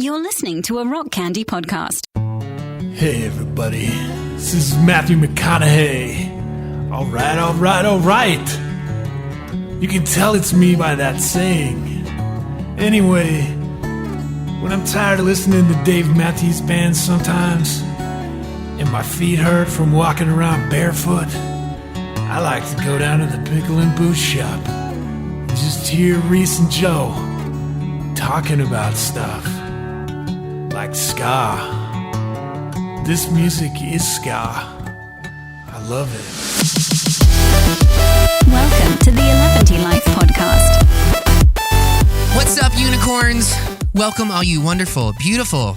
You're listening to a Rock Candy podcast. Hey everybody, this is Matthew McConaughey. All right. You can tell it's me by that saying. Anyway, when I'm tired of listening to Dave Matthews Band sometimes, and my feet hurt from walking around barefoot, I like to go down to the Pickle and Booze shop and just hear Reese and Joe talking about stuff like ska. This music is ska. I love it. Welcome to the 11 Life podcast. What's up, unicorns? Welcome, all you wonderful, beautiful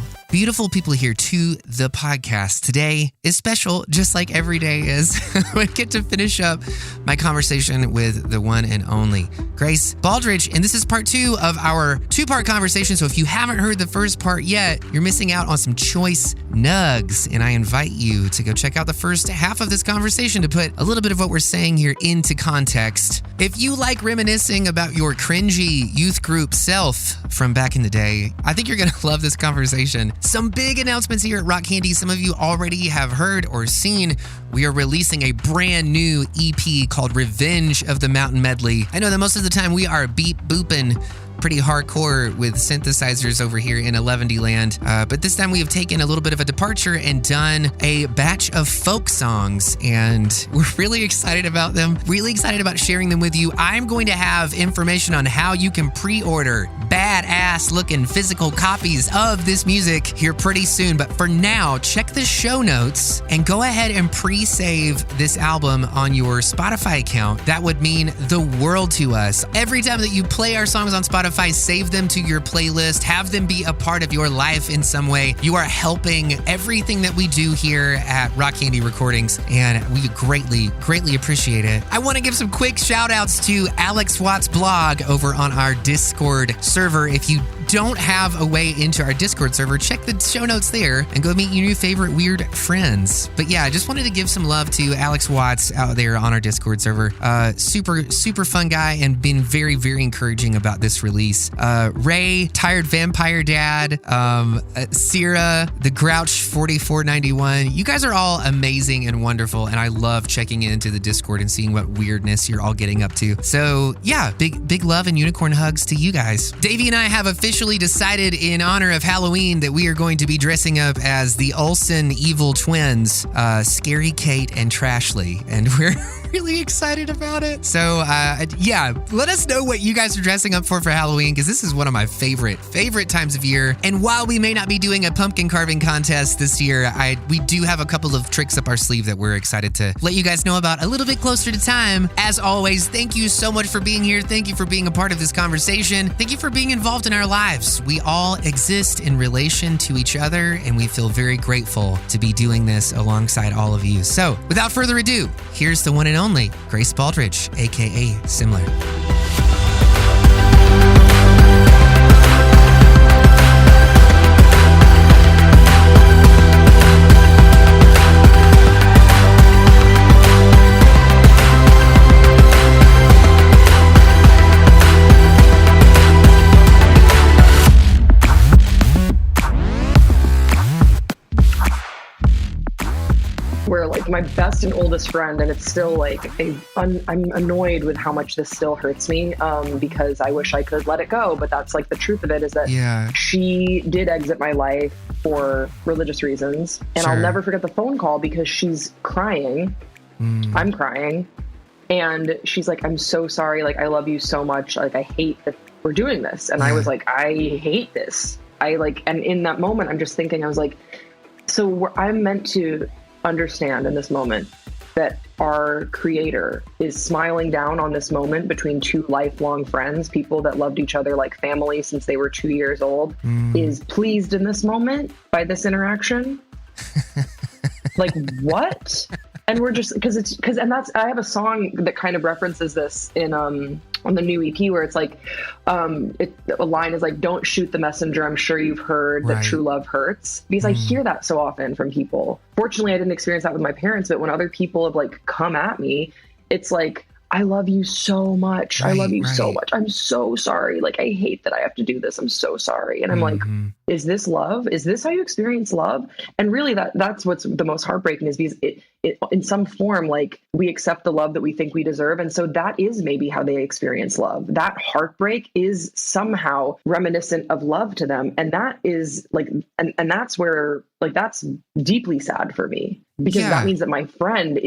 people here to the podcast. Today is special, just like every day is. I get to finish up my conversation with the one and only Grace Baldridge, and this is part 2 of our 2-part conversation. So if you haven't heard the first part yet, you're missing out on some choice nugs, and I invite you to go check out the first half of this conversation to put a little bit of what we're saying here into context. If you like reminiscing about your cringy youth group self from back in the day, I think you're going to love this conversation. Some big announcements here at Rock Candy. Some of you already have heard or seen. We are releasing a brand new EP called Revenge of the Mountain Medley. I know that most of the time we are beep booping pretty hardcore with synthesizers over here in 11D land. But this time we have taken a little bit of a departure and done a batch of folk songs, and we're really excited about them, really excited about sharing them with you. I'm going to have information on how you can pre-order badass looking physical copies of this music here pretty soon. But for now, check the show notes and go ahead and pre-save this album on your Spotify account. That would mean the world to us. Every time that you play our songs on Spotify, save them to your playlist, have them be a part of your life in some way. You are helping everything that we do here at Rock Candy Recordings, and we greatly appreciate it. I want to give some quick shout outs to Alex Watt's blog over on our Discord server. If you don't have a way into our Discord server, check the show notes there and go meet your new favorite weird friends. But yeah, I just wanted to give some love to Alex Watts out there on our Discord server. Super fun guy and been very encouraging about this release. Ray, Tired Vampire Dad, Sierra, The Grouch 4491. You guys are all amazing and wonderful, and I love checking into the Discord and seeing what weirdness you're all getting up to. So yeah, big love and unicorn hugs to you guys. Davey and I have officially decided in honor of Halloween that we are going to be dressing up as the Olsen evil twins, Scary Kate and Trashly, and we're really excited about it. So yeah, let us know what you guys are dressing up for Halloween, because this is one of my favorite times of year. And while we may not be doing a pumpkin carving contest this year, we do have a couple of tricks up our sleeve that we're excited to let you guys know about a little bit closer to time. As always, thank you so much for being here. Thank you for being a part of this conversation. Thank you for being involved in our lives. We all exist in relation to each other, and we feel very grateful to be doing this alongside all of you. So without further ado, here's the one and only Grace Baldridge, aka Semler. We're like my best and oldest friend, and it's still like I'm annoyed with how much this still hurts me, because I wish I could let it go, but that's like the truth of it, is that she did exit my life for religious reasons, and I'll never forget the phone call because she's crying. I'm crying, and she's like, I'm so sorry, like I love you so much, like I hate that we're doing this. And I was like, I hate this. And in that moment I'm just thinking, I was like, so I'm meant to understand in this moment that our creator is smiling down on this moment between two lifelong friends, people that loved each other like family since they were 2 years old, is pleased in this moment by this interaction. Like, what? And we're just, I have a song that kind of references this in, on the new EP, where it's like, a line is like, don't shoot the messenger. I'm sure you've heard that true love hurts. Because I hear that so often from people. Fortunately, I didn't experience that with my parents, but when other people have like come at me, it's like, I love you so much. I love you so much. I'm so sorry. Like, I hate that I have to do this. I'm so sorry. And I'm like, is this love? Is this how you experience love? And really that's what's the most heartbreaking, is because it in some form, like, we accept the love that we think we deserve. And so that is maybe how they experience love. That heartbreak is somehow reminiscent of love to them. And that is like, and that's where, like, that's deeply sad for me, because that means that my friend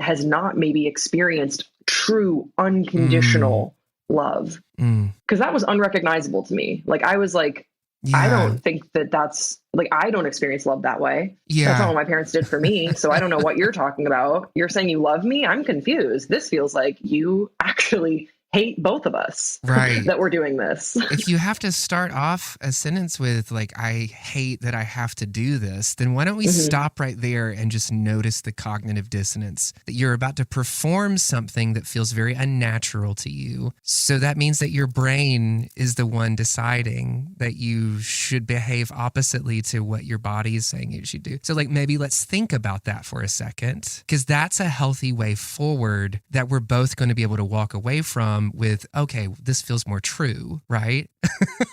has not maybe experienced true unconditional love, because that was unrecognizable to me. Like, I was like, I don't think that's like, I don't experience love that way. That's not what my parents did for me. So I don't know what you're talking about. You're saying you love me? I'm confused. This feels like you actually hate both of us, that we're doing this. If you have to start off a sentence with, like, I hate that I have to do this, then why don't we stop right there and just notice the cognitive dissonance, that you're about to perform something that feels very unnatural to you. So that means that your brain is the one deciding that you should behave oppositely to what your body is saying you should do. So, like, maybe let's think about that for a second, because that's a healthy way forward that we're both going to be able to walk away from with, okay, this feels more true, right?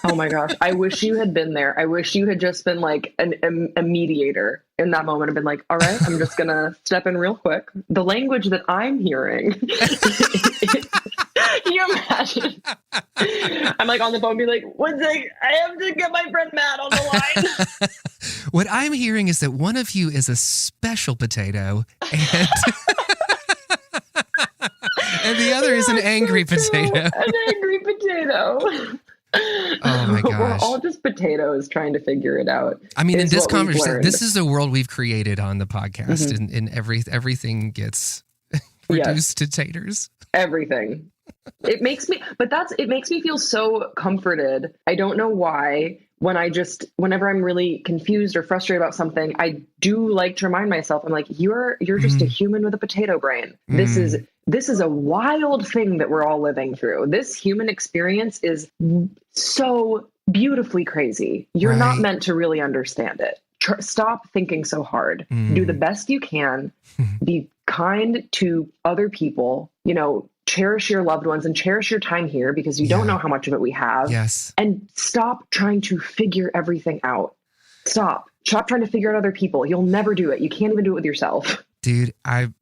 Oh my gosh. I wish you had been there. I wish you had just been like a mediator in that moment, and been like, all right, I'm just going to step in real quick. The language that I'm hearing. Can you imagine? I'm like on the phone, be like, one thing, I have to get my friend Matt on the line. What I'm hearing is that one of you is a special potato, and and the other is an angry potato. An angry potato. Oh my gosh. We're all just potatoes trying to figure it out. I mean, in this conversation, this is a world we've created on the podcast, and everything gets reduced to taters. Everything. It makes me feel so comforted. I don't know why. Whenever I'm really confused or frustrated about something, I do like to remind myself, I'm like, you're just a human with a potato brain. This is a wild thing that we're all living through. This human experience is so beautifully crazy. You're not meant to really understand it. Stop thinking so hard. Do the best you can. Be kind to other people, cherish your loved ones and cherish your time here, because you don't know how much of it we have. Yes. And stop trying to figure everything out. Stop trying to figure out other people. You'll never do it. You can't even do it with yourself. Dude, I'm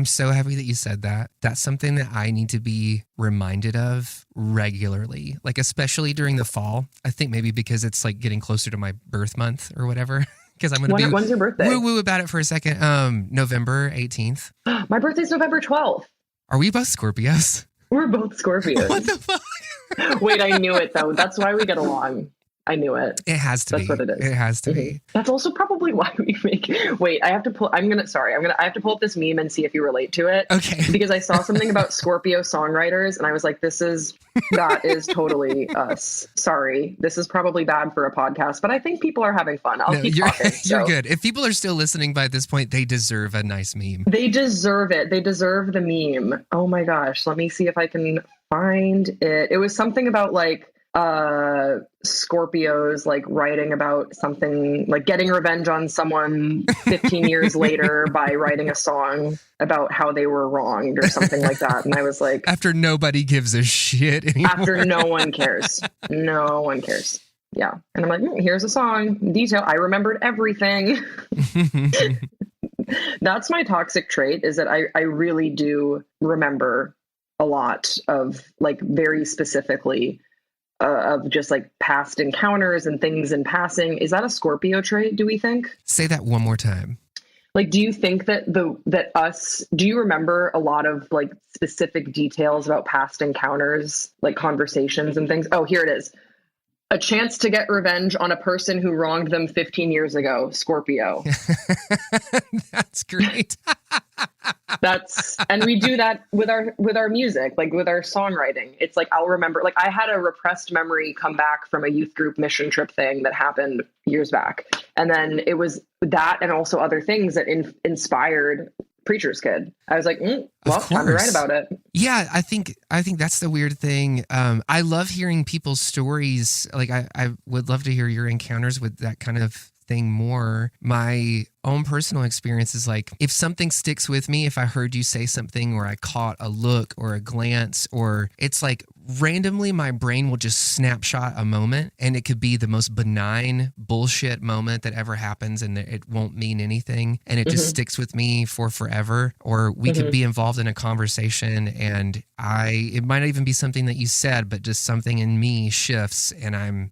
so happy that you said that. That's something that I need to be reminded of regularly, like especially during the fall. I think maybe because it's like getting closer to my birth month or whatever. Because I'm going to be when's your birthday? Woo about it for a second. November 18th. My birthday's November 12th. Are we both Scorpios? We're both Scorpios. What the fuck? Wait, I knew it though. That's why we get along. I knew it. It has to be. That's what it is. It has to be. That's also probably why we make. Wait, I have to pull up this meme and see if you relate to it. Okay. Because I saw something about Scorpio songwriters and I was like, that is totally us. Sorry. This is probably bad for a podcast, but I think people are having fun. I'll keep talking. You're good. If people are still listening by this point, they deserve a nice meme. They deserve it. They deserve the meme. Oh my gosh. Let me see if I can find it. It was something about like, Scorpios like writing about something like getting revenge on someone 15 years later by writing a song about how they were wronged or something like that. And I was like, after nobody gives a shit anymore. After no one cares. No one cares. Yeah. And I'm like, here's a song detail. I remembered everything. That's my toxic trait, is that I really do remember a lot of like very specifically of just like past encounters and things in passing. Is that a Scorpio trait, do we think? Say that one more time. Like, do you think that do you remember a lot of like specific details about past encounters, like conversations and things? Oh, here it is. A chance to get revenge on a person who wronged them 15 years ago, Scorpio. That's great. And we do that with our music, like with our songwriting. It's like, I'll remember, like I had a repressed memory come back from a youth group mission trip thing that happened years back. And then it was that and also other things that inspired Preacher's Kid. I was like, time to write about it. Yeah, I think that's the weird thing. I love hearing people's stories. Like I would love to hear your encounters with that kind of thing more. My own personal experience is like, if something sticks with me, if I heard you say something or I caught a look or a glance, or it's like randomly my brain will just snapshot a moment, and it could be the most benign bullshit moment that ever happens and it won't mean anything, and it just sticks with me for forever. Or we could be involved in a conversation and it might not even be something that you said, but just something in me shifts, and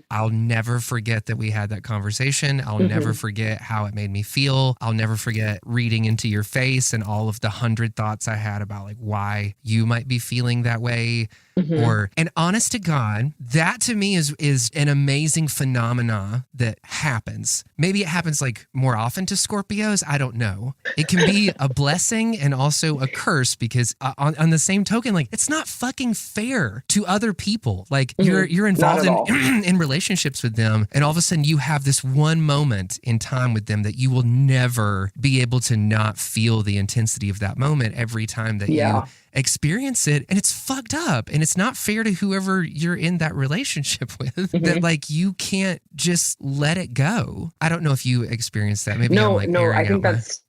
I'll never forget that we had that conversation. I'll never forget how it made me feel. I'll never forget reading into your face and all of the 100 thoughts I had about like why you might be feeling that way. And honest to God, that to me is an amazing phenomena that happens. Maybe it happens like more often to Scorpios. I don't know. It can be a blessing and also a curse, because on the same token, like, it's not fucking fair to other people. Like you're involved in relationships with them, and all of a sudden you have this one moment in time with them that you will never be able to not feel the intensity of that moment every time that you experience it. And it's fucked up, and it's not fair to whoever you're in that relationship with, that like you can't just let it go. I don't know if you experienced that. Maybe no, I think that's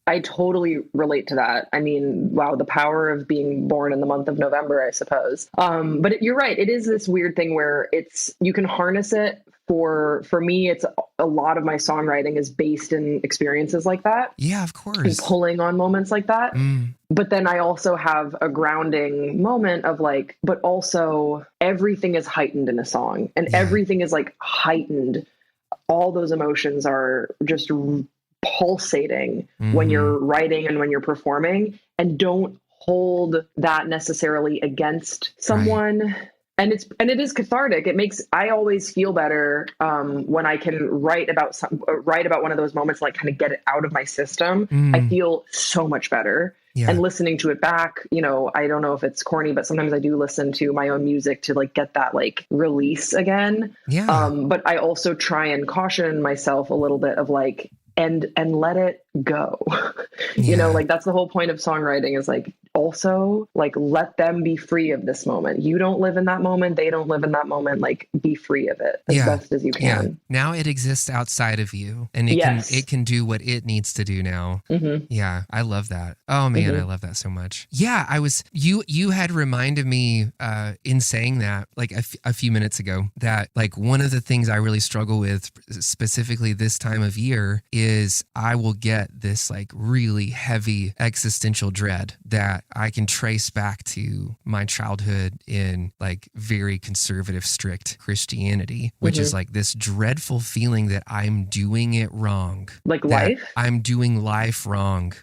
I totally relate to that. I mean, wow, the power of being born in the month of November, I suppose. But you're right. It is this weird thing where you can harness it. For me, it's a lot of my songwriting is based in experiences like that. Yeah, of course. And pulling on moments like that. But then I also have a grounding moment of like, but also everything is heightened in a song, and everything is like heightened. All those emotions are just pulsating when you're writing and when you're performing, and don't hold that necessarily against someone. Right. And it is cathartic. I always feel better when I can write about one of those moments, like kind of get it out of my system. I feel so much better. Yeah. And listening to it back, I don't know if it's corny, but sometimes I do listen to my own music to like get that like release again. Yeah. But I also try and caution myself a little bit of like, and let it go. Like that's the whole point of songwriting, is like, also like, let them be free of this moment. You don't live in that moment. They don't live in that moment. Like, be free of it as best as you can. Yeah. Now it exists outside of you, and it can do what it needs to do now. Yeah. I love that. Oh man, I love that so much. Yeah. You had reminded me in saying that like a few minutes ago, that like one of the things I really struggle with specifically this time of year is I will get this like really heavy existential dread that I can trace back to my childhood in like very conservative, strict Christianity, which is like this dreadful feeling that I'm doing it wrong. Like life? I'm doing life wrong.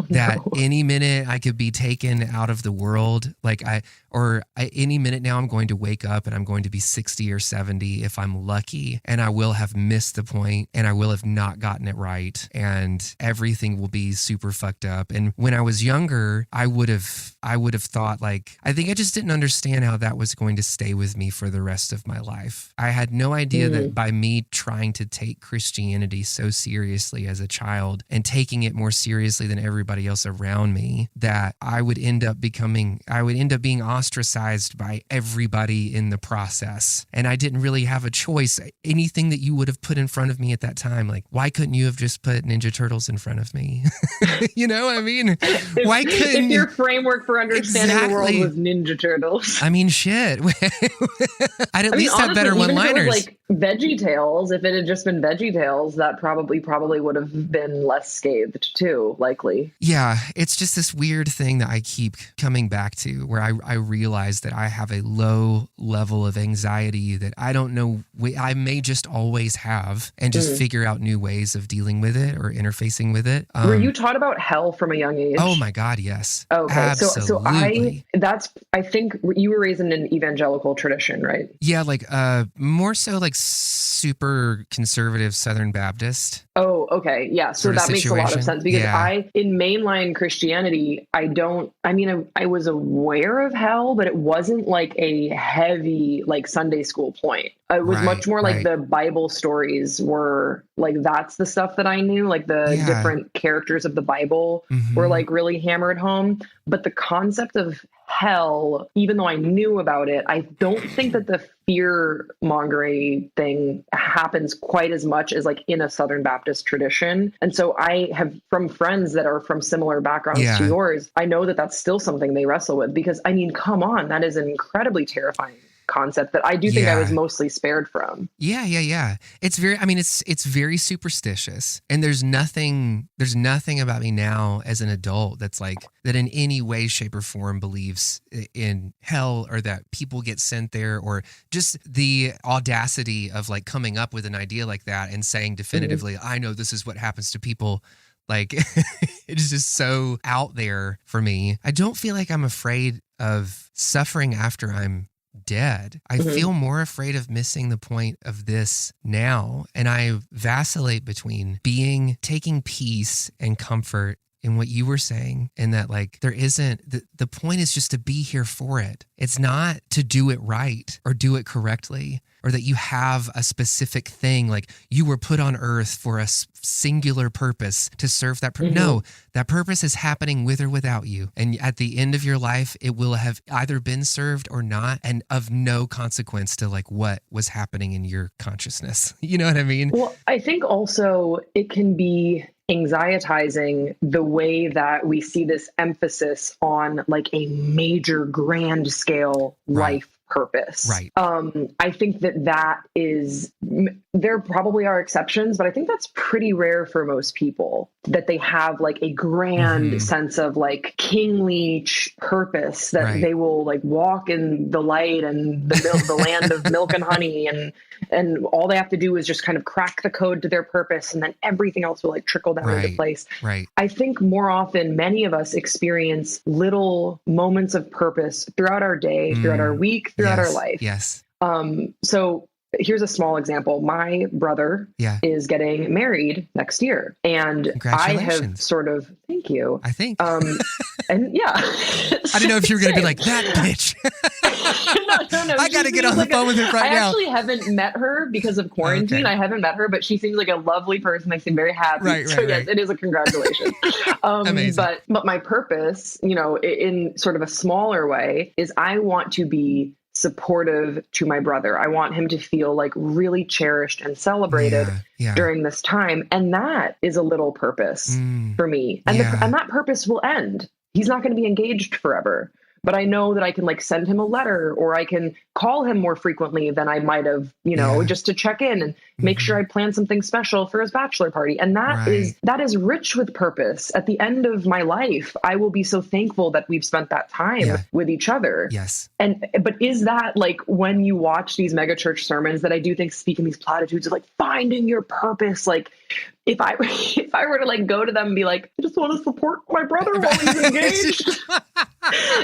That any minute I could be taken out of the world. Like any minute now I'm going to wake up and I'm going to be 60 or 70 if I'm lucky, and I will have missed the point, and I will have not gotten it right, and everything will be super fucked up. And when I was younger, I would have thought like, I think I just didn't understand how that was going to stay with me for the rest of my life. I had no idea that by me trying to take Christianity so seriously as a child, and taking it more seriously than everybody else around me, that I would end up being ostracized by everybody in the process. And I didn't really have a choice. Anything that you would have put in front of me at that time, like, why couldn't you have just put Ninja Turtles in front of me? I mean, why couldn't your framework for understanding the world was Ninja Turtles? I mean, shit. I'd at least have better one-liners. Like Veggie Tales, if it had just been Veggie Tales, that probably would have been less scathed too, likely. Yeah, it's just this weird thing that I keep coming back to, where I realize that I have a low level of anxiety that I don't know, I may just always have, and just figure out new ways of dealing with it or interfacing with it. Were you taught about hell from a young age? Oh my God, yes. Okay, absolutely. I think you were raised in an evangelical tradition, right? Yeah, like more so like super conservative Southern Baptist. Oh, okay. Yeah. So that makes a lot of sense, because in mainline Christianity, I was aware of hell, but it wasn't like a heavy, like Sunday school point. It was much more like the Bible stories were like, that's the stuff that I knew, like the different characters of the Bible were like really hammered home. But the concept of hell, even though I knew about it, I don't think that the fear mongering thing happens quite as much as like in a Southern Baptist tradition. And so I have, from friends that are from similar backgrounds to yours, I know that that's still something they wrestle with, because I mean, come on, that is an incredibly terrifying concept that I do think I was mostly spared from. Yeah. It's very, I mean, it's very superstitious, and there's nothing about me now as an adult that's like that in any way, shape, or form believes in hell, or that people get sent there, or just the audacity of like coming up with an idea like that and saying definitively, I know this is what happens to people. Like, it's just so out there for me. I don't feel like I'm afraid of suffering after I'm dead. I feel more afraid of missing the point of this now. And I vacillate between taking peace and comfort in what you were saying, and that like there isn't, the point is just to be here for it. It's not to do it right or do it correctly, or that you have a specific thing, like you were put on earth for a singular purpose to serve that purpose. No, that purpose is happening with or without you. And at the end of your life, it will have either been served or not, and of no consequence to like what was happening in your consciousness. You know what I mean? Well, I think also it can be anxietizing the way that we see this emphasis on like a major grand scale life purpose. Right. I think that is, there probably are exceptions, but I think that's pretty rare for most people, that they have like a grand sense of like kingly purpose, that they will like walk in the light and the land of milk and honey, and all they have to do is just kind of crack the code to their purpose, and then everything else will like trickle down into place. Right. I think more often, many of us experience little moments of purpose throughout our day, throughout our week, throughout our life. Yes. So here's a small example. My brother is getting married next year, and I have sort of, thank you. I think. And yeah. I didn't know if you were going to be like, that bitch. No. I got to get on the phone with her right now. I actually haven't met her because of quarantine. I haven't met her, but she seems like a lovely person. They seem very happy. Yes, it is a congratulations. Amazing. But my purpose, you know, in sort of a smaller way, is I want to be supportive to my brother. I want him to feel like really cherished and celebrated during this time. And that is a little purpose for me. And, and that purpose will end. He's not going to be engaged forever. But I know that I can like send him a letter, or I can call him more frequently than I might have, you know, just to check in and make sure I plan something special for his bachelor party. And that is rich with purpose. At the end of my life, I will be so thankful that we've spent that time with each other. Yes. But is that like, when you watch these megachurch sermons that I do think speak in these platitudes of like finding your purpose, like if I were to like go to them and be like, I just want to support my brother while he's engaged,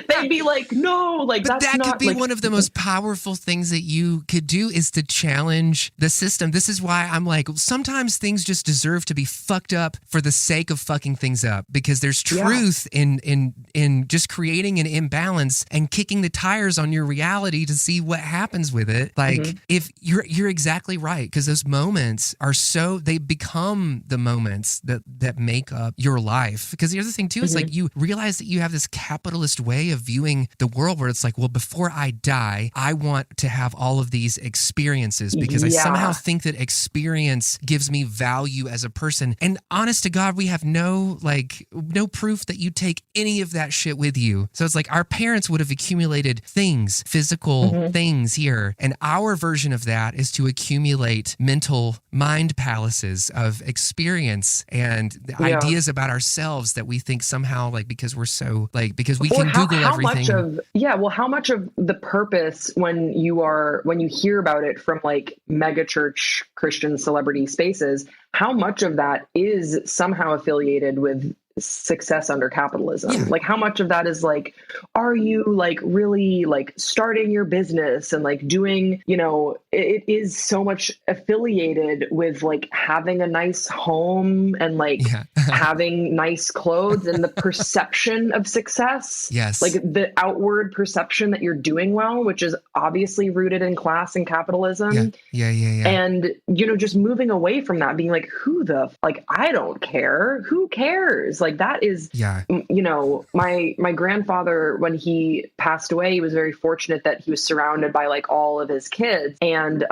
they'd be like, no, like but that's that not, could be like, one of the most powerful things that you could do, is to challenge the system. This is why I'm like, sometimes things just deserve to be fucked up for the sake of fucking things up, because there's truth in just creating an imbalance and kicking the tires on your reality to see what happens with it. Like if you're exactly right, because those moments are they become the moments that make up your life. Because the other thing too is like you realize that you have this capitalist way of viewing the world, where it's like, well, before I die, I want to have all of these experiences, because I somehow think that experience gives me value as a person. And honest to God, we have no proof that you take any of that shit with you. So it's like our parents would have accumulated things, physical things here. And our version of that is to accumulate mental mind palaces of experience and ideas about ourselves that we think somehow, like, because we're so like, because we can Google everything. How much of the purpose, when you hear about it from like megachurch Christian celebrity spaces, how much of that is somehow affiliated with success under capitalism? Like how much of that is like, are you like really like starting your business and like doing, you know, it is so much affiliated with like having a nice home and like having nice clothes and the perception of success. Yes. Like the outward perception that you're doing well, which is obviously rooted in class and capitalism. Yeah. And, you know, just moving away from that, being like, I don't care. Who cares? like, that is, you know, my grandfather, when he passed away, he was very fortunate that he was surrounded by like all of his kids. And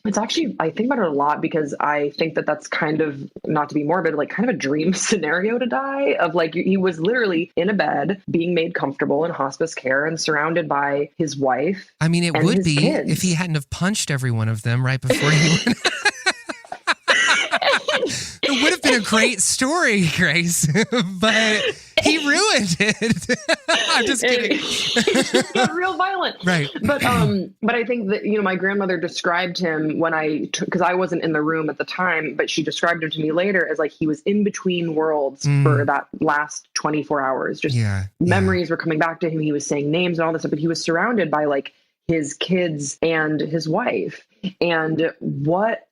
it's actually, I think about it a lot because I think that that's kind of, not to be morbid, like kind of a dream scenario to die of. Like, he was literally in a bed being made comfortable in hospice care and surrounded by his wife. I mean, it would be kids. if he hadn't have punched every one of them right before he went. It would have been a great story, Grace, but he ruined it. I'm just kidding. It got real violent. Right. But I think that, you know, my grandmother described him when because I wasn't in the room at the time, but she described him to me later as like he was in between worlds for that last 24 hours. Just memories were coming back to him. He was saying names and all this stuff, but he was surrounded by like his kids and his wife. And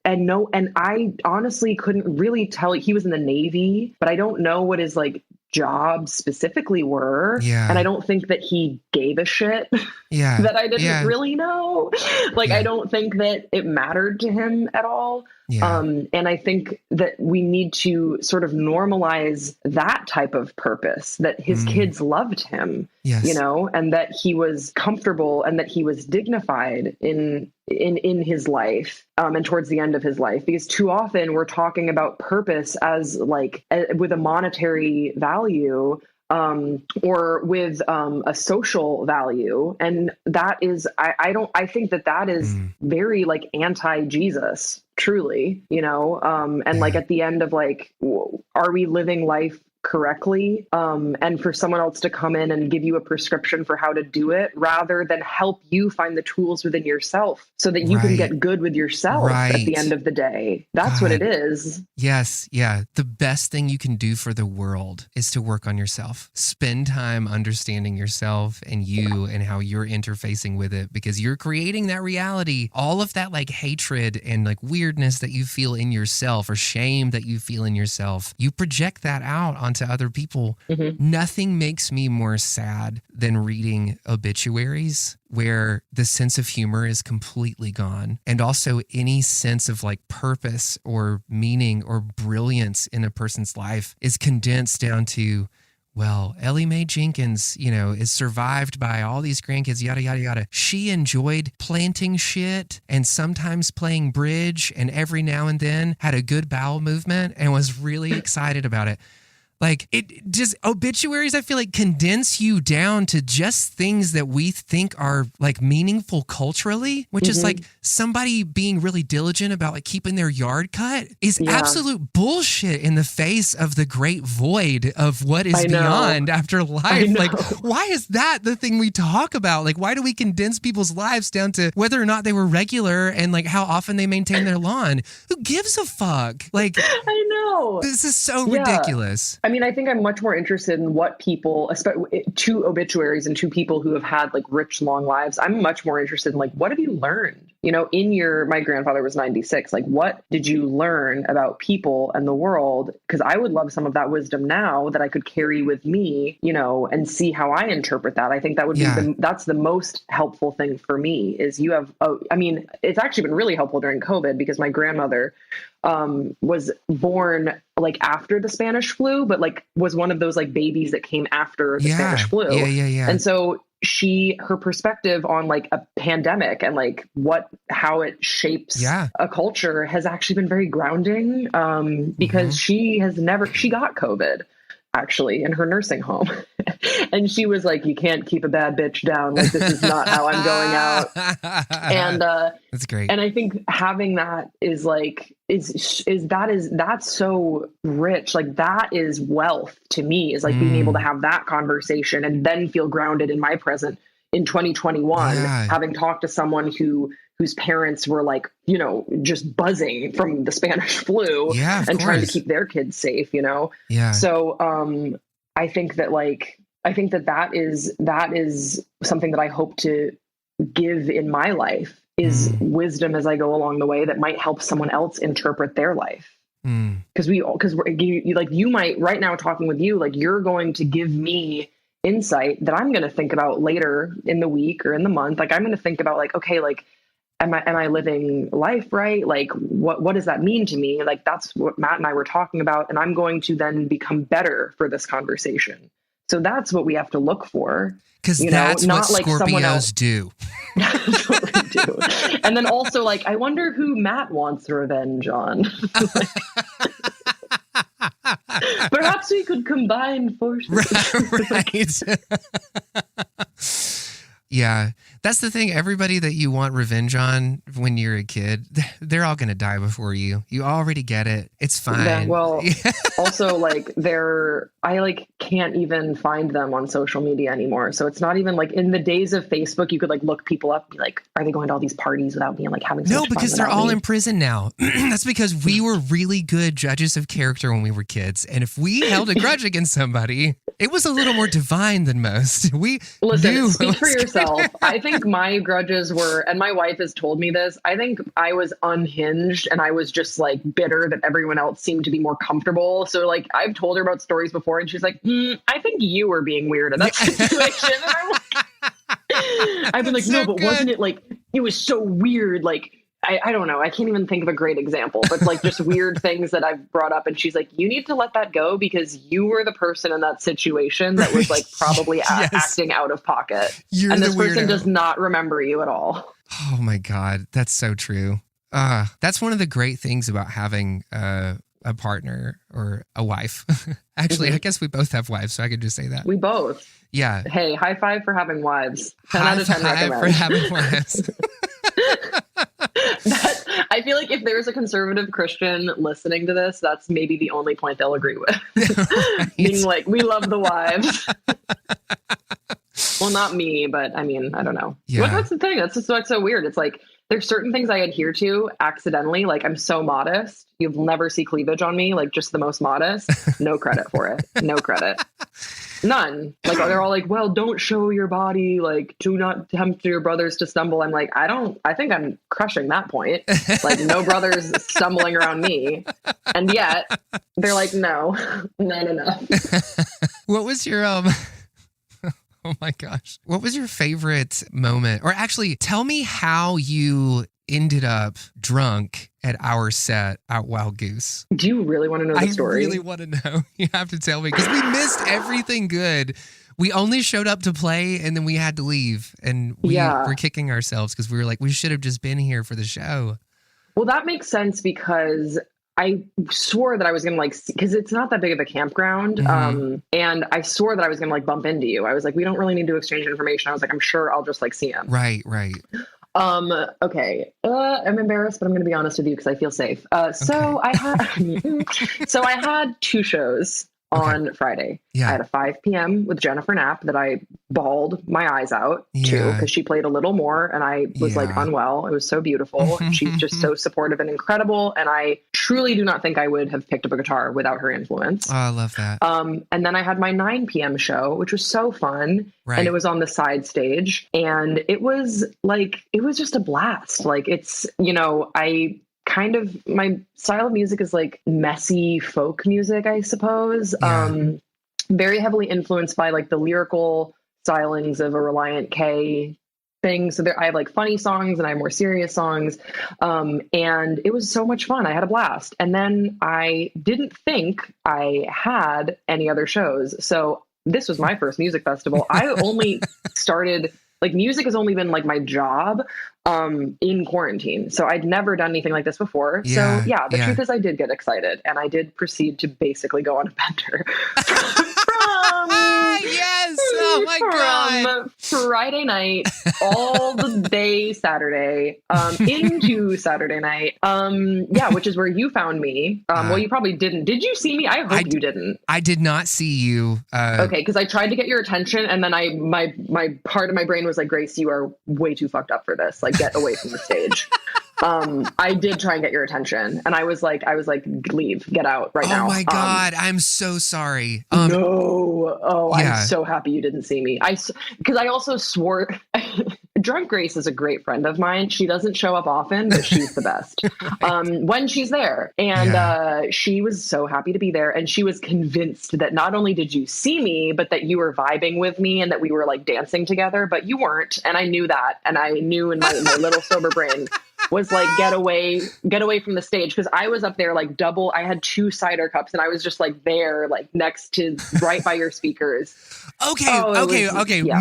I honestly couldn't really tell. He was in the Navy, but I don't know what his like jobs specifically were. Yeah. And I don't think that he gave a shit that I didn't really know. Like, I don't think that it mattered to him at all. Yeah. And I think that we need to sort of normalize that type of purpose, that his kids loved him, you know, and that he was comfortable and that he was dignified in his life, and towards the end of his life, because too often we're talking about purpose as like with a monetary value, or with a social value. And that is, I think that is very like anti-Jesus, truly, you know, and like at the end of like, are we living life correctly, and for someone else to come in and give you a prescription for how to do it rather than help you find the tools within yourself so that you can get good with yourself at the end of the day. That's what it is. Yes. Yeah. The best thing you can do for the world is to work on yourself. Spend time understanding yourself and you and how you're interfacing with it, because you're creating that reality. All of that like hatred and like weirdness that you feel in yourself or shame that you feel in yourself, you project that out onto other people. Nothing makes me more sad than reading obituaries where the sense of humor is completely gone, and also any sense of like purpose or meaning or brilliance in a person's life is condensed down to, well, Ellie Mae Jenkins, you know, is survived by all these grandkids, yada, yada, yada. She enjoyed planting shit and sometimes playing bridge, and every now and then had a good bowel movement and was really excited about it. Like, it just, obituaries, I feel like, condense you down to just things that we think are like meaningful culturally, which is like somebody being really diligent about like keeping their yard cut is absolute bullshit in the face of the great void of what is beyond after life. Like, why is that the thing we talk about? Like, why do we condense people's lives down to whether or not they were regular and like how often they maintain their lawn? Who gives a fuck? Like, I know. This is so ridiculous. I mean, I think I'm much more interested in what people, especially to obituaries and to people who have had like rich, long lives. I'm much more interested in like, what have you learned? You know, my grandfather was 96. Like, what did you learn about people and the world? Because I would love some of that wisdom now that I could carry with me, you know, and see how I interpret that. I think that would be that's the most helpful thing for me is you have, I mean, it's actually been really helpful during COVID because my grandmother was born like after the Spanish flu, but like was one of those like babies that came after the Spanish flu. Yeah. And so her perspective on like a pandemic and like how it shapes a culture has actually been very grounding, because she got COVID actually in her nursing home. And she was like, you can't keep a bad bitch down. Like, this is not how I'm going out. And that's great. And I think having that is like, that's so rich. Like, that is wealth to me, is like being able to have that conversation and then feel grounded in my present in 2021, having talked to someone whose parents were like, you know, just buzzing from the Spanish flu and trying to keep their kids safe, you know? Yeah. So, I think that is something that I hope to give in my life is wisdom as I go along the way that might help someone else interpret their life. Because you might right now talking with you, like you're going to give me insight that I'm going to think about later in the week or in the month. Like I'm going to think about like, okay, like am I living life right? Like, what does that mean to me? Like, that's what Matt and I were talking about. And I'm going to then become better for this conversation. So that's what we have to look for. Because that's not what like Scorpios do. That's what we do. And then also, like, I wonder who Matt wants revenge on. Perhaps we could combine forces. Right. Yeah, that's the thing. Everybody that you want revenge on when you're a kid, they're all going to die before you. You already get it. It's fine. Yeah, well, also, like, I like can't even find them on social media anymore. So it's not even like in the days of Facebook, you could like look people up, and be like, are they going to all these parties without me and like having so much fun because they're all me? in prison now. That's because we were really good judges of character when we were kids. And if we held a grudge against somebody, it was a little more divine than most. Listen, speak for yourself. I think my grudges were, and my wife has told me this, I think I was unhinged and I was just like bitter that everyone else seemed to be more comfortable. So like I've told her about stories before and she's like, I think you were being weird in that situation. And I'm like, I've been like, no, but wasn't it like, it was so weird. Like, I don't know. I can't even think of a great example, but like just weird things that I've brought up. And she's like, you need to let that go because you were the person in that situation that was like probably acting out of pocket. And this person does not remember you at all. Oh my God. That's so true. That's one of the great things about having a partner or a wife. Actually, I guess we both have wives, so I could just say that. We both. Yeah. Hey, high five for having wives. 10 high out of 10 recommend. For having wives. I feel like if there's a conservative Christian listening to this, that's maybe the only point they'll agree with. Right. Being like, we love the wives. Well, not me, but I mean, I don't know. Yeah. That's the thing. That's just what's so weird. It's like, there's certain things I adhere to accidentally. Like, I'm so modest. You'll never see cleavage on me. Like, just the most modest. No credit for it. No credit. None. Like, they're all like, well, don't show your body. Like, do not tempt your brothers to stumble. I'm like, I think I'm crushing that point. Like, no brothers stumbling around me. And yet they're like, no. What was your, oh my gosh. What was your favorite moment? Or actually, tell me how you ended up drunk at our set at Wow Goose. Do you really want to know the story? I really want to know. You have to tell me because we missed everything good. We only showed up to play and then we had to leave. And we were kicking ourselves because we were like, we should have just been here for the show. Well, that makes sense because I swore that I was going to like, because it's not that big of a campground. Mm-hmm. And I swore that I was going to like bump into you. I was like, we don't really need to exchange information. I was like, I'm sure I'll just like see him. Right. Okay. I'm embarrassed, but I'm going to be honest with you because I feel safe. So I had two shows on Friday. Yeah. I had a 5 p.m. with Jennifer Knapp that I bawled my eyes out to because she played a little more and I was like unwell. It was so beautiful. She's just so supportive and incredible. And I truly do not think I would have picked up a guitar without her influence. Oh, I love that. And then I had my 9 p.m. show, which was so fun. Right. And it was on the side stage. And it was just a blast. Like it's, my style of music is like messy folk music, I suppose. Yeah. Very heavily influenced by like the lyrical stylings of a Reliant K thing. So I have like funny songs and I have more serious songs. And it was so much fun. I had a blast. And then I didn't think I had any other shows. So this was my first music festival. I only started like music has only been like my job in quarantine. So I'd never done anything like this before. Yeah, so the truth is I did get excited and I did proceed to basically go on a bender from Friday night all the day Saturday into Saturday night. Which is where you found me. Well, you probably didn't. Did you see me? I hope you didn't. I did not see you. Okay, because I tried to get your attention and then my part of my brain was like, Grace, you are way too fucked up for this. Like, get away from the stage. I did try and get your attention and I was like, leave, get out right now. Oh my God. I'm so sorry. No. Oh, yeah. I'm so happy you didn't see me. Because I also swore, Drunk Grace is a great friend of mine. She doesn't show up often, but she's the best when she's there. And she was so happy to be there. And she was convinced that not only did you see me, but that you were vibing with me and that we were like dancing together, but you weren't. And I knew that. And I knew in my little sober brain was like, get away from the stage. Cause I was up there like I had 2 cider cups and I was just like there, like next to right by your speakers. Okay. Yeah.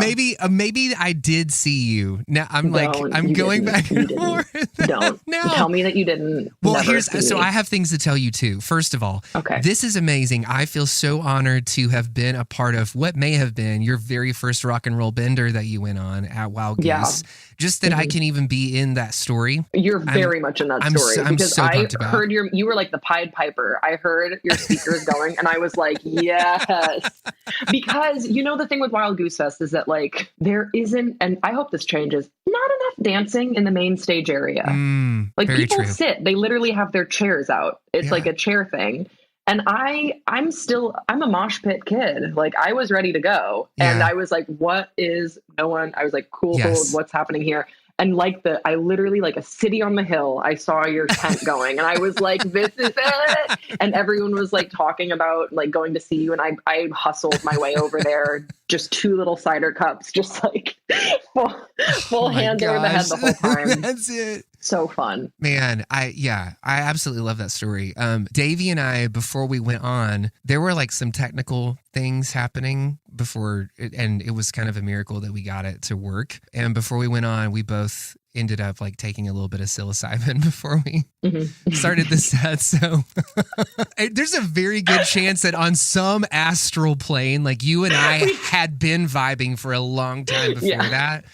Maybe I did see you. Now I'm going back and forth. Don't tell me that you didn't. Well, I have things to tell you too. First of all, this is amazing. I feel so honored to have been a part of what may have been your very first rock and roll bender that you went on at Wow Goose. Yeah. Just that I can even be in that story. You're very much in that story because I heard you were like the Pied Piper. I heard your speakers going and I was like, yes, because the thing with Wild Goose Fest is that like there isn't, and I hope this changes, not enough dancing in the main stage area. Like people sit, they literally have their chairs out. It's like a chair thing. And I'm a mosh pit kid. Like I was ready to go. And I was like, I was like, cool, what's happening here? And like I literally like a city on the hill, I saw your tent going and I was like, this is it. And everyone was like talking about like going to see you. And I hustled my way over there, just 2 little cider cups, just like full hands over the head the whole time. That's it. So fun, man. I absolutely love that story. Davey and I, before we went on, there were like some technical things happening and it was kind of a miracle that we got it to work. And before we went on, we both ended up like taking a little bit of psilocybin before we started the set. So there's a very good chance that on some astral plane, like you and I had been vibing for a long time before that.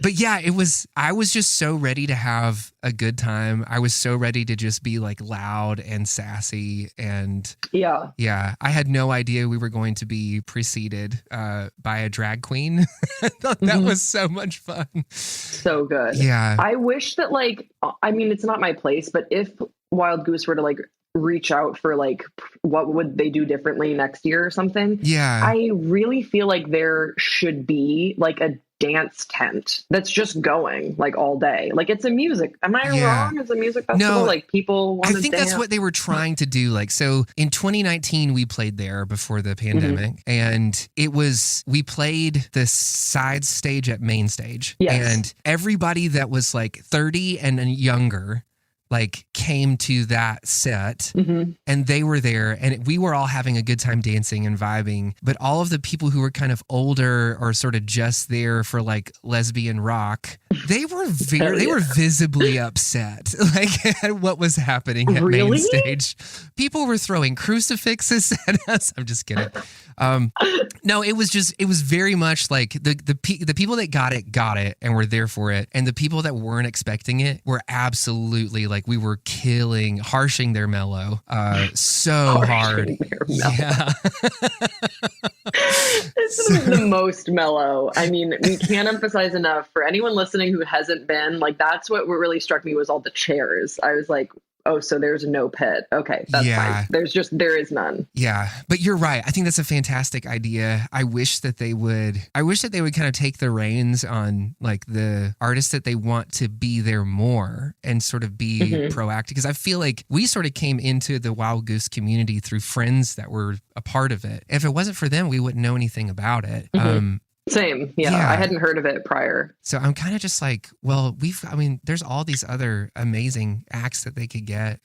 But yeah, I was just so ready to have a good time. I was so ready to just be like loud and sassy. And I had no idea we were going to be preceded by a drag queen. I thought that was so much fun. So good. Yeah. I wish that it's not my place, but if Wild Goose were to like reach out for like, what would they do differently next year or something? Yeah. I really feel like there should be like a dance tent that's just going like all day. Like it's a music. Am I wrong? It's a music festival. No, like people want to dance. I think that's what they were trying to do. Like, so in 2019, we played there before the pandemic and we played the side stage at main stage and everybody that was like 30 and younger like came to that set and they were there and we were all having a good time dancing and vibing. But all of the people who were kind of older or sort of just there for like lesbian rock, they were visibly upset like at what was happening at main stage. People were throwing crucifixes at us. I'm just kidding. No, it was very much like the people that got it and were there for it. And the people that weren't expecting it were absolutely like, we were harshing their mellow so hard. Yeah. This is the most mellow. I mean, we can't emphasize enough for anyone listening who hasn't been, like, that's what really struck me was all the chairs. I was like, oh, so there's no pit. Okay, that's fine. There is none. Yeah, but you're right. I think that's a fantastic idea. I wish that they would kind of take the reins on like the artists that they want to be there more and sort of be proactive. Because I feel like we sort of came into the Wild Goose community through friends that were a part of it. If it wasn't for them, we wouldn't know anything about it. Same. Yeah. I hadn't heard of it prior. So I'm kind of just like, well, there's all these other amazing acts that they could get.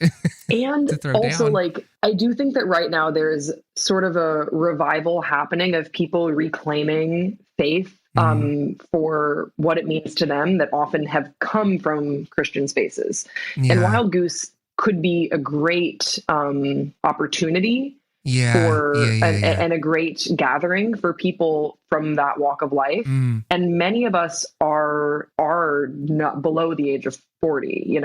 And also down. Like, I do think that right now there's sort of a revival happening of people reclaiming faith for what it means to them that often have come from Christian spaces. Yeah. And Wild Goose could be a great opportunity and a great gathering for people from that walk of life. And many of us are not below the age of 40,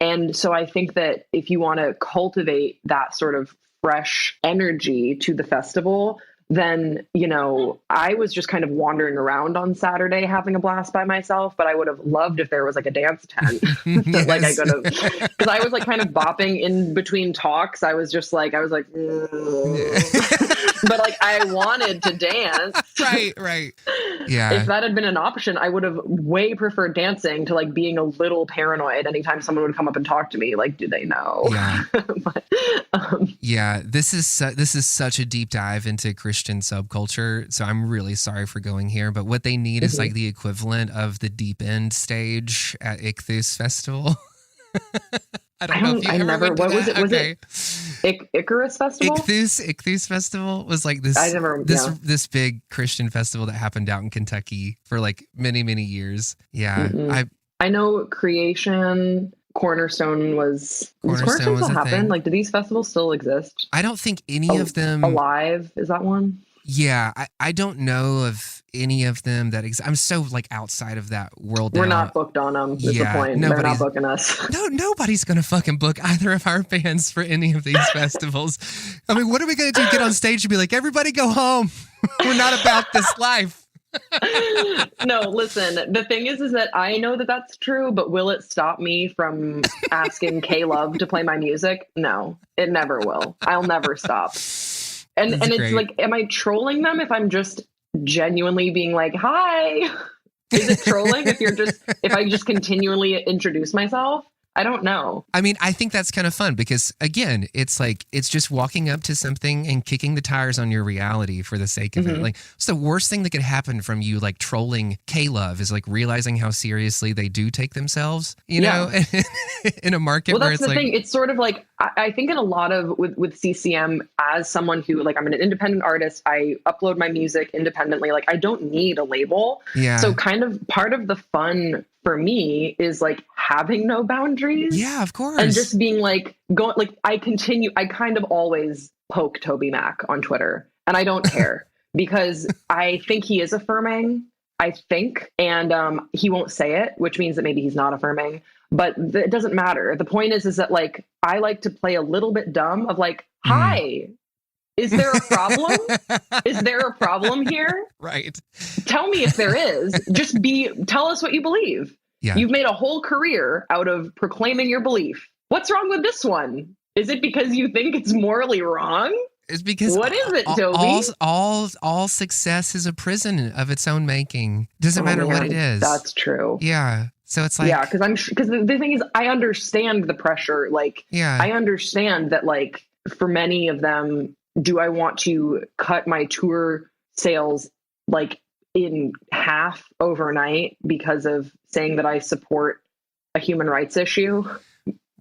and so I think that if you want to cultivate that sort of fresh energy to the festival, then, you know, I was just kind of wandering around on Saturday having a blast by myself, but I would have loved if there was like a dance tent that like I could have, because I was like kind of bopping in between talks. I was like, but like I wanted to dance. Right. Yeah. If that had been an option, I would have way preferred dancing to like being a little paranoid anytime someone would come up and talk to me. Like, do they know? Yeah. But, yeah. This is such a deep dive into Christian subculture. So I'm really sorry for going here, but what they need is like the equivalent of the Deep End stage at Ichthus Festival. I don't know if you ever went to that. Was it Icarus Festival? Ichthus Festival was like this big Christian festival that happened out in Kentucky for like many, many years. Yeah. I know Creation, Cornerstone was still happen? Like, do these festivals still exist? I don't think any of them. Alive, is that one? Yeah, I don't know of any of them that I'm so like outside of that world. We're not booked on them. That's the point. They're not booking us. No, nobody's gonna fucking book either of our bands for any of these festivals. I mean, what are we gonna do? Get on stage and be like, everybody go home. We're not about this life. No, listen, the thing is that I know that that's true, but will it stop me from asking K-Love to play my music? No, it never will. I'll never stop. And it's like, am I trolling them if I'm just genuinely being like, hi? Is it trolling if I just continually introduce myself? I don't know. I mean, I think that's kind of fun because, again, it's like, it's just walking up to something and kicking the tires on your reality for the sake of it. Like, it's the worst thing that could happen from you, like, trolling K-Love is like realizing how seriously they do take themselves, you know, in a market where it's like. Well, that's the thing. It's sort of like, I think in a lot of, with CCM, as someone who, like, I'm an independent artist, I upload my music independently. Like, I don't need a label. Yeah. So kind of part of the fun for me is like having no boundaries. Yeah, of course. And just being like, I kind of always poke Toby Mac on Twitter and I don't care because I think he is affirming, and he won't say it, which means that maybe he's not affirming, but it doesn't matter. The point is that like, I like to play a little bit dumb of like, hi, is there a problem? Is there a problem here? Right. Tell me if there is. Tell us what you believe. Yeah. You've made a whole career out of proclaiming your belief. What's wrong with this one? Is it because you think it's morally wrong? It's because what is it, Toby? All success is a prison of its own making. Doesn't matter what it is. That's true. Yeah. So it's like, yeah, because the thing is, I understand the pressure. Like, I understand that, like, for many of them, do I want to cut my tour sales like in half overnight because of saying that I support a human rights issue?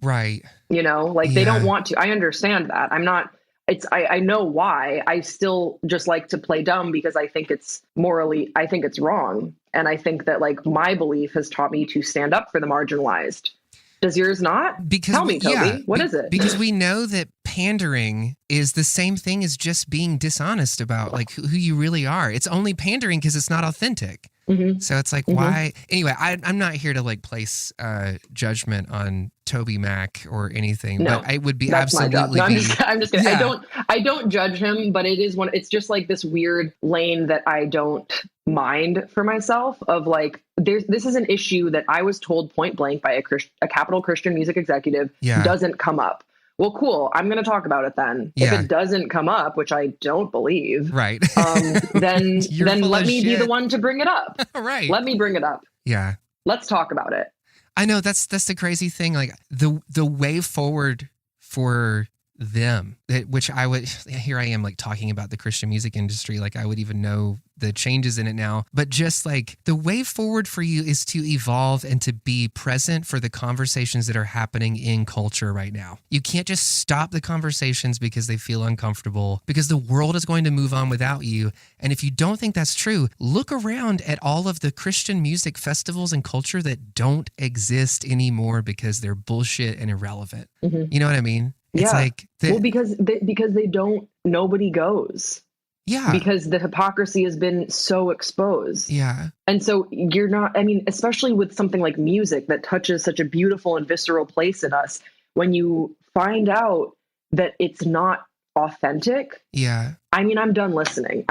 Right. You know, like they don't want to. I understand that. I know why. I still just like to play dumb because I think it's wrong. And I think that like my belief has taught me to stand up for the marginalized. Does yours not? Tell me, Toby, what is it? Because we know that pandering is the same thing as just being dishonest about like who you really are. It's only pandering because it's not authentic. So it's like, why? Anyway, I'm not here to like place judgment on Toby Mac or anything, but I would be absolutely. No, I'm just kidding. Yeah. I don't judge him, but it's just like this weird lane that I don't mind for myself of like, this is an issue that I was told point blank by a capital Christian music executive doesn't come up. Well, cool. I'm going to talk about it then. If it doesn't come up, which I don't believe, right? Then let me be the one to bring it up. Right. Let me bring it up. Yeah. Let's talk about it. I know that's the crazy thing. Like the way forward for them, which here I am like talking about the Christian music industry, like I would even know the changes in it now, but just like the way forward for you is to evolve and to be present for the conversations that are happening in culture right now. You can't just stop the conversations because they feel uncomfortable, because the world is going to move on without you. And if you don't think that's true, look around at all of the Christian music festivals and culture that don't exist anymore because they're bullshit and irrelevant. You know what I mean? It's like because they don't, nobody goes. Yeah. Because the hypocrisy has been so exposed. Yeah. And so you're not, I mean, especially with something like music that touches such a beautiful and visceral place in us, when you find out that it's not authentic, yeah, I mean, I'm done listening.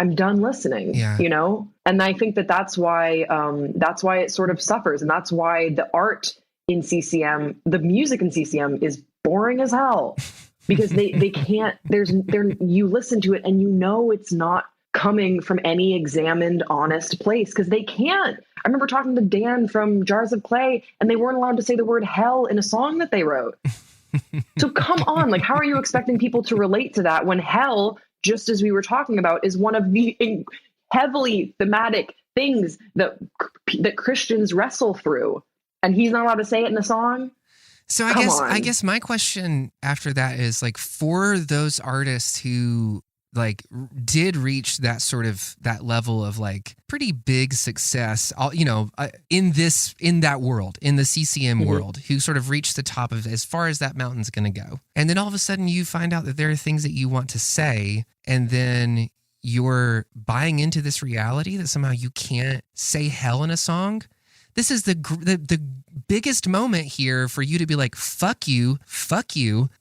Yeah. You know? And I think that's why it sort of suffers. And that's why the art in CCM, the music in CCM is boring as hell, because they can't, you listen to it and you know it's not coming from any examined, honest place, because they can't. I remember talking to Dan from Jars of Clay, and they weren't allowed to say the word hell in a song that they wrote. So come on, like, how are you expecting people to relate to that when hell, just as we were talking about, is one of the heavily thematic things that Christians wrestle through, and he's not allowed to say it in the song? So I guess my question after that is, like, for those artists who like did reach that sort of that level of like pretty big success, you know, in that world, in the CCM world, who sort of reached the top of as far as that mountain's going to go. And then all of a sudden you find out that there are things that you want to say, and then you're buying into this reality that somehow you can't say hell in a song. This is the biggest moment here for you to be like, fuck you.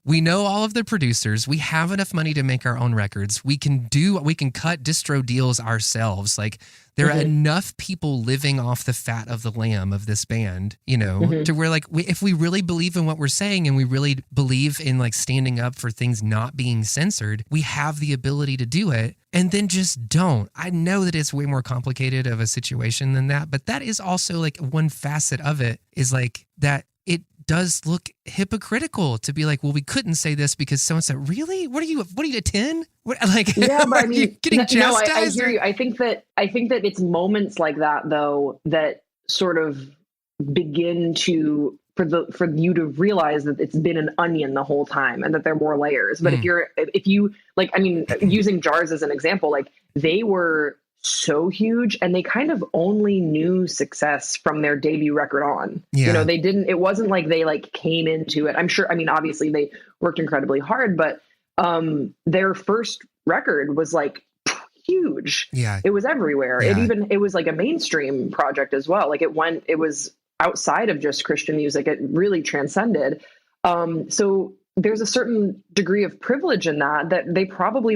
We know all of the producers. We have enough money to make our own records. We can cut distro deals ourselves. Like, there are enough people living off the fat of the lamb of this band, you know, to where like, if we really believe in what we're saying and we really believe in like standing up for things not being censored, we have the ability to do it. And then just don't. I know that it's way more complicated of a situation than that, but that is also like one facet of it, is like that it does look hypocritical to be like, well, we couldn't say this because so and so. Really? What are you a 10? Like, yeah, but I mean, you getting chastised? I hear you. I think that it's moments like that though that sort of begin to for you to realize that it's been an onion the whole time and that there are more layers. But if you like, I mean, using Jars as an example, like, they were so huge and they kind of only knew success from their debut record on. You know, it wasn't like they like came into it. I'm sure, I mean, obviously they worked incredibly hard, but their first record was like huge. Yeah. It was everywhere. Yeah. It was like a mainstream project as well. Like, it was outside of just Christian music. It really transcended. So there's a certain degree of privilege in that they probably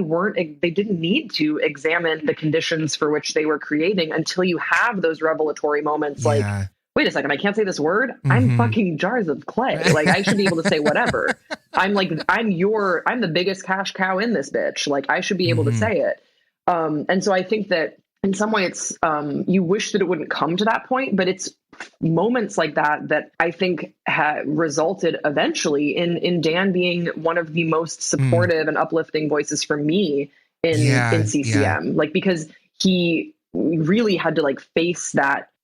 they didn't need to examine the conditions for which they were creating until you have those revelatory moments. Yeah. Like, wait a second, I can't say this word. I'm fucking Jars of Clay. Like, I should be able to say whatever. I'm the biggest cash cow in this bitch. Like, I should be able to say it. And so I think that in some way it's, you wish that it wouldn't come to that point, but it's moments like that I think resulted eventually in Dan being one of the most supportive and uplifting voices for me in CCM. Yeah. Like, because he really had to like face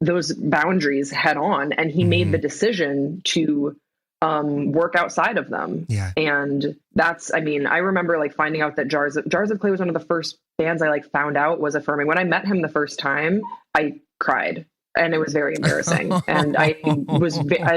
those boundaries head on, and he made the decision to work outside of them. Yeah. And that's, I mean, I remember like finding out that Jars of Clay was one of the first bands I like found out was affirming. When I met him the first time, I cried, and it was very embarrassing. And I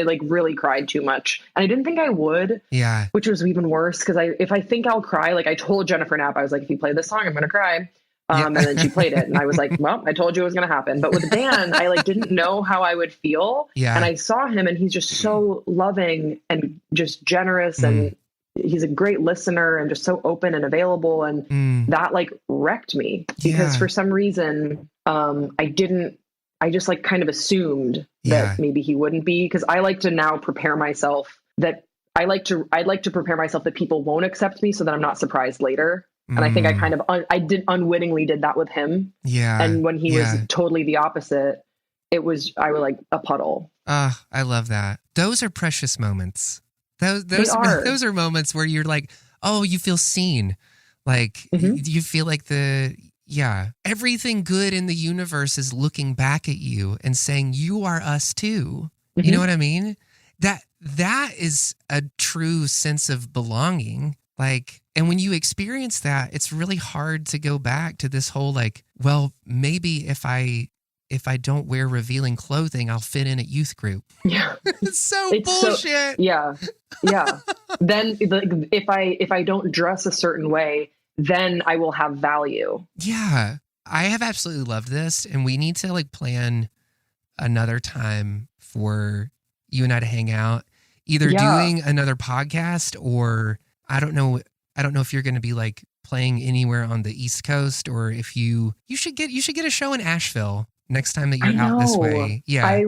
like really cried too much, and I didn't think I would. Yeah. Which was even worse, because if I think I'll cry, like, I told Jennifer Knapp, I was like, if you play this song, I'm going to cry. And then she played it, and I was like, well, I told you it was going to happen. But with Dan, I like didn't know how I would feel. Yeah. And I saw him, and he's just so loving and just generous, and he's a great listener and just so open and available. And that like wrecked me, because for some reason, I just like kind of assumed that maybe he wouldn't be, because I like to now prepare myself that I'd like to prepare myself that people won't accept me, so that I'm not surprised later. And I think I kind of, unwittingly did that with him. Yeah. And when he was totally the opposite, I was like a puddle. I love that. Those are precious moments. Those are moments where you're like, oh, you feel seen. Like, you feel like everything good in the universe is looking back at you and saying, you are us too. You know what I mean? That is a true sense of belonging. Like, and when you experience that, it's really hard to go back to this whole like, well, maybe if I don't wear revealing clothing, I'll fit in at youth group. Yeah. It's bullshit. Yeah. Then like, if I don't dress a certain way, then I will have value. Yeah. I have absolutely loved this, and we need to like plan another time for you and I to hang out, either doing another podcast, or I don't know if you're going to be like playing anywhere on the East Coast, or if you should get a show in Asheville next time that you're out this way. Yeah.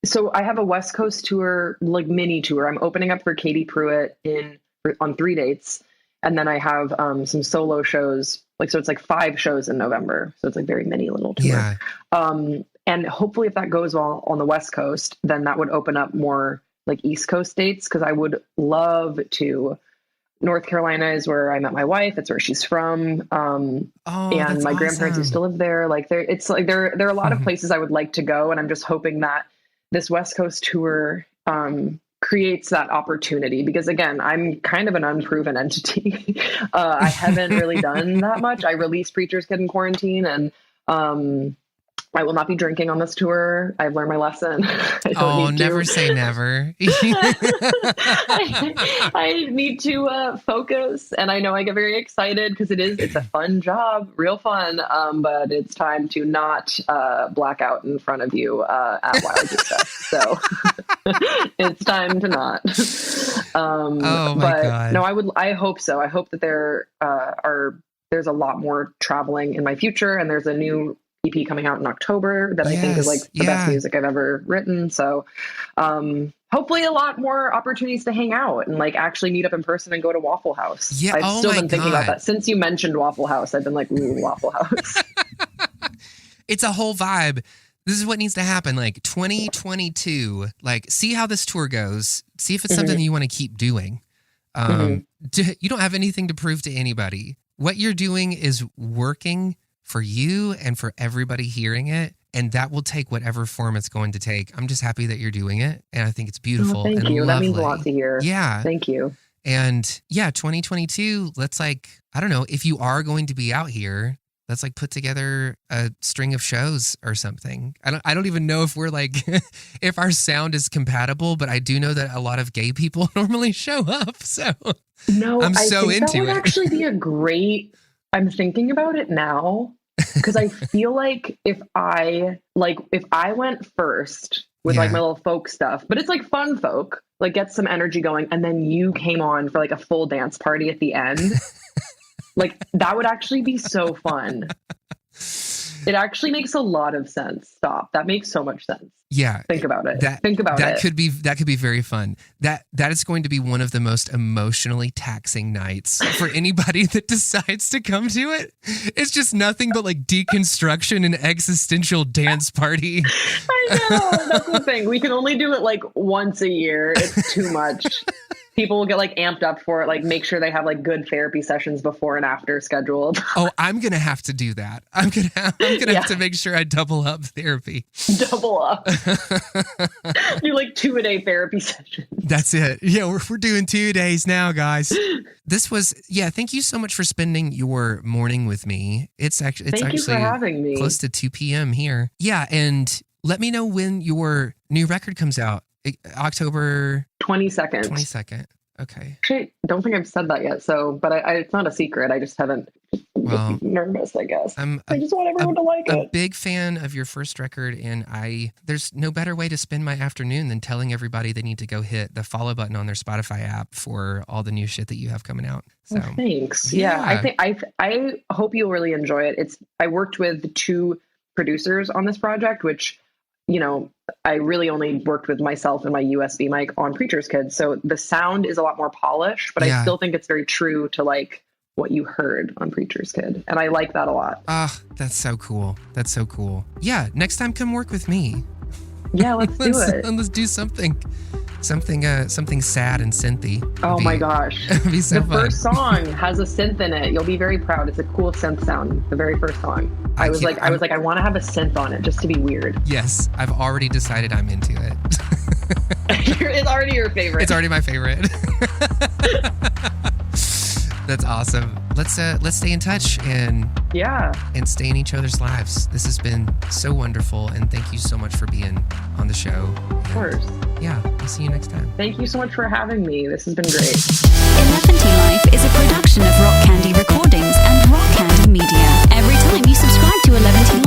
So I have a West Coast tour, like mini tour. I'm opening up for Katie Pruitt on 3 dates. And then I have some solo shows. So it's like 5 shows in November. So it's like very mini little tour. Yeah. And hopefully if that goes well on the West Coast, then that would open up more like East Coast dates. Cause I would love to. North Carolina is where I met my wife. It's where she's from. And my grandparents used to live there. Like there are a lot of places I would like to go. And I'm just hoping that this West Coast tour creates that opportunity, because again, I'm kind of an unproven entity. I haven't really done that much. I released Preacher's Kid in quarantine, and I will not be drinking on this tour. I've learned my lesson. Never say never. I need to focus, and I know I get very excited because it's a fun job, real fun. But it's time to not black out in front of you at Wow Goose. So it's time to not. God. No, I hope so. I hope that there's a lot more traveling in my future, and there's a new EP coming out in October that I think is like the best music I've ever written. So hopefully a lot more opportunities to hang out and like actually meet up in person and go to Waffle House. Yeah. I've still been thinking about that since you mentioned Waffle House. I've been like, ooh, Waffle House. It's a whole vibe. This is what needs to happen. Like 2022, like see how this tour goes. See if it's something that you want to keep doing. You don't have anything to prove to anybody. What you're doing is working for you and for everybody hearing it, and that will take whatever form it's going to take. I'm just happy that you're doing it, and I think it's beautiful. Thank you. Lovely. That means a lot to hear. Yeah. Thank you. And yeah, 2022, let's I don't know, if you are going to be out here, let's put together a string of shows or something. I don't even know if we're if our sound is compatible, but I do know that a lot of gay people normally show up. So no, I'm so into that would it. Actually be a great, I'm thinking about it now, because I feel like if I went first with my little folk stuff, but it's fun folk, get some energy going, and then you came on for a full dance party at the end. That would actually be so fun. It actually makes a lot of sense. Stop. That makes so much sense. Yeah. Think about it. That could be very fun. That is going to be one of the most emotionally taxing nights for anybody that decides to come to it. It's just nothing but deconstruction and existential dance party. I know. That's the thing. We can only do it once a year. It's too much. People will get amped up for it. Make sure they have good therapy sessions before and after scheduled. Oh, I'm gonna have to do that. I'm gonna have to make sure I double up therapy. Double up. Do 2-a-day therapy sessions. That's it. Yeah, we're doing 2 days now, guys. This was thank you so much for spending your morning with me. Thank you for having me. Close to 2 p.m. here. Yeah, and let me know when your new record comes out. October 22nd. 22nd. Okay. Actually, I don't think I've said that yet. So, but it's not a secret. I just haven't. Just nervous, I guess. I just want everyone to like it. I'm a big fan of your first record, and there's no better way to spend my afternoon than telling everybody they need to go hit the follow button on their Spotify app for all the new shit that you have coming out. So thanks. Yeah, I hope you'll really enjoy it. I worked with 2 producers on this project, which, I really only worked with myself and my USB mic on Preacher's Kid. So the sound is a lot more polished, but I still think it's very true to what you heard on Preacher's Kid. And I like that a lot. That's so cool. That's so cool. Yeah. Next time, come work with me. Yeah, let's do it. Let's do something sad and synthy. Oh my gosh. It'd be so fun. The first song has a synth in it. You'll be very proud. It's a cool synth sound. The very first song. I was like, I want to have a synth on it just to be weird. Yes. I've already decided I'm into it. It's already your favorite. It's already my favorite. That's awesome. Let's stay in touch and stay in each other's lives. This has been so wonderful, and thank you so much for being on the show. Of course. Yeah, I'll see you next time. Thank you so much for having me. This has been great. Eleventy Life is a production of Rock Candy Recordings and Rock Candy Media. Every time you subscribe to Eleventy